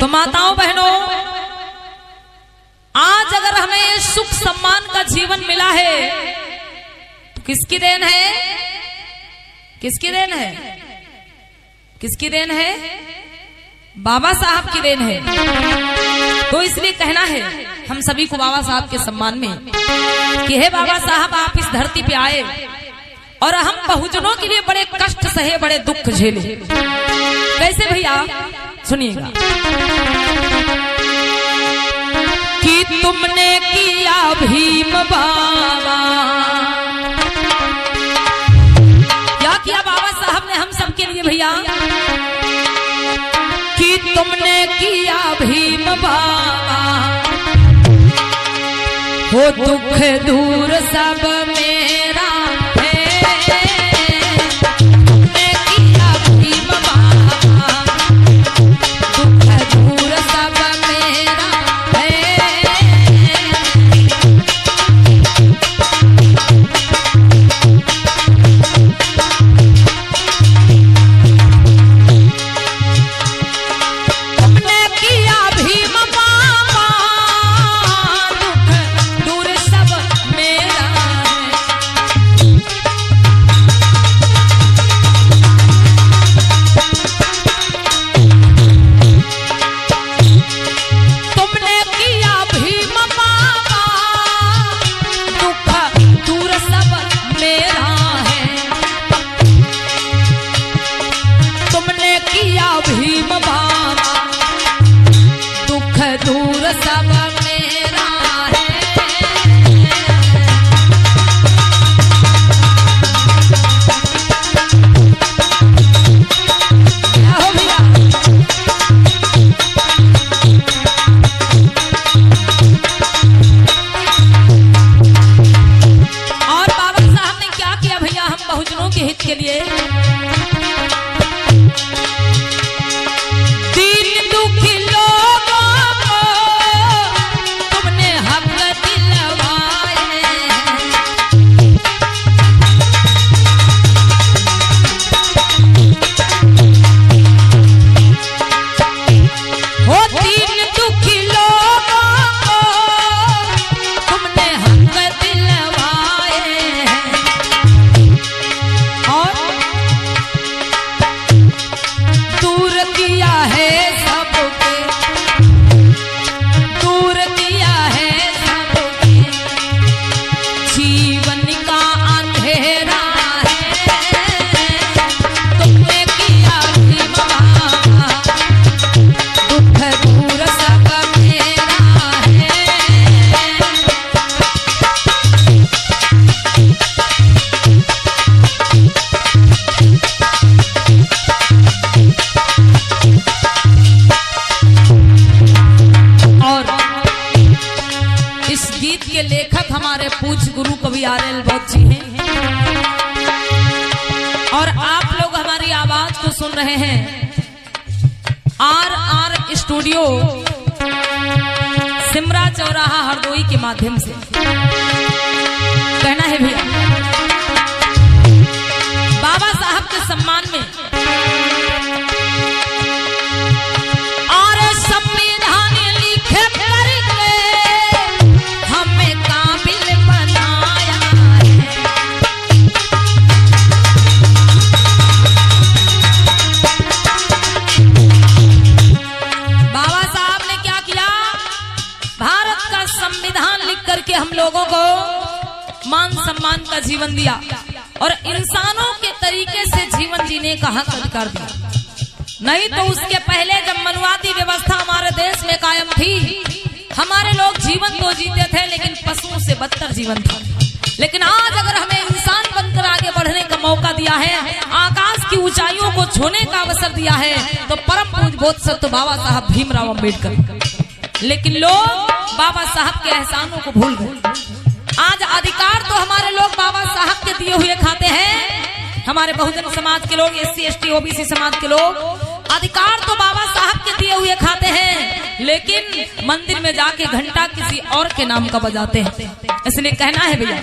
तो माताओं बहनों, आज अगर हमें सुख सम्मान का जीवन मिला है तो किसकी देन है? किसकी देन है? किसकी देन है? बाबा साहब की देन है। तो इसलिए कहना है हम सभी को बाबा साहब के सम्मान में कि हे बाबा साहब, आप इस धरती पे आए और हम बहुजनों के लिए बड़े कष्ट सहे, बड़े दुख झेले। कैसे भैया? सुनिएगा कि तुमने किया भीम बाबा, क्या किया बाबा साहब ने हम सबके लिए भैया? कि तुमने किया भीम बाबा, हो दुख दूर सब मेरा है। तुमने किया भीम बाबा, दुख दूर सब मेरा है। तुमने किया भीम बाबा, दुख दूर सब मेरा है। तुमने किया भीम बाबा, दुख दूर सब मेरा है। तुमने किया भीम बाबा, दुख दूर सब मेरा है। क्या हो भैया? और बाबा साहब ने क्या किया भैया हम बहुजनों के हित के लिए? दीन दुखी लोगों को तुमने हक दिलवाए। हो दीन दुखी लोगों को तुमने हक दिलवाए हैं। और दूर किया है सबके, दूर किया है सबके जीवन का अंधेरा है। तुमने किया भीम बाबा, दुख दूर सब मेरा है। और इस गीत के लेखक हमारे पूज्य गुरु कवि आर.एल. भट्ट जी हैं। और आप लोग हमारी आवाज को सुन रहे हैं आर स्टूडियो सिमरा चौराहा हरदोई के माध्यम से। कहना है भैया बाबा साहब के सम्मान में और संविधान लिखे करके हमें काबिल बनाया है। बाबा साहब ने क्या किया? भारत का संविधान लिख करके हम लोगों को मान सम्मान का जीवन दिया और इंसानों के तरीके से जीवन जीने का हक अधिकार दिया। नहीं तो उसके पहले जब मनुवादी व्यवस्था हमारे देश में कायम थी, हमारे लोग जीवन तो जीते थे लेकिन पशुओं से बदतर जीवन था। लेकिन आज अगर हमें इंसान बनकर आगे बढ़ने का मौका दिया है, आकाश की ऊंचाइयों को छूने का अवसर दिया है, तो परम पूज्य बोधिसत्व बाबा साहब भीमराव अंबेडकर। लेकिन लोग बाबा साहब के एहसानों को भूल गए। आज अधिकार तो हमारे लोग बाबा साहब के दिए हुए खाते हैं। हमारे बहुजन समाज के लोग, SC ST OBC समाज के लोग अधिकार तो बाबा साहब के दिए हुए खाते हैं, लेकिन मंदिर में जाके घंटा किसी और के नाम का बजाते हैं। इसलिए कहना है भैया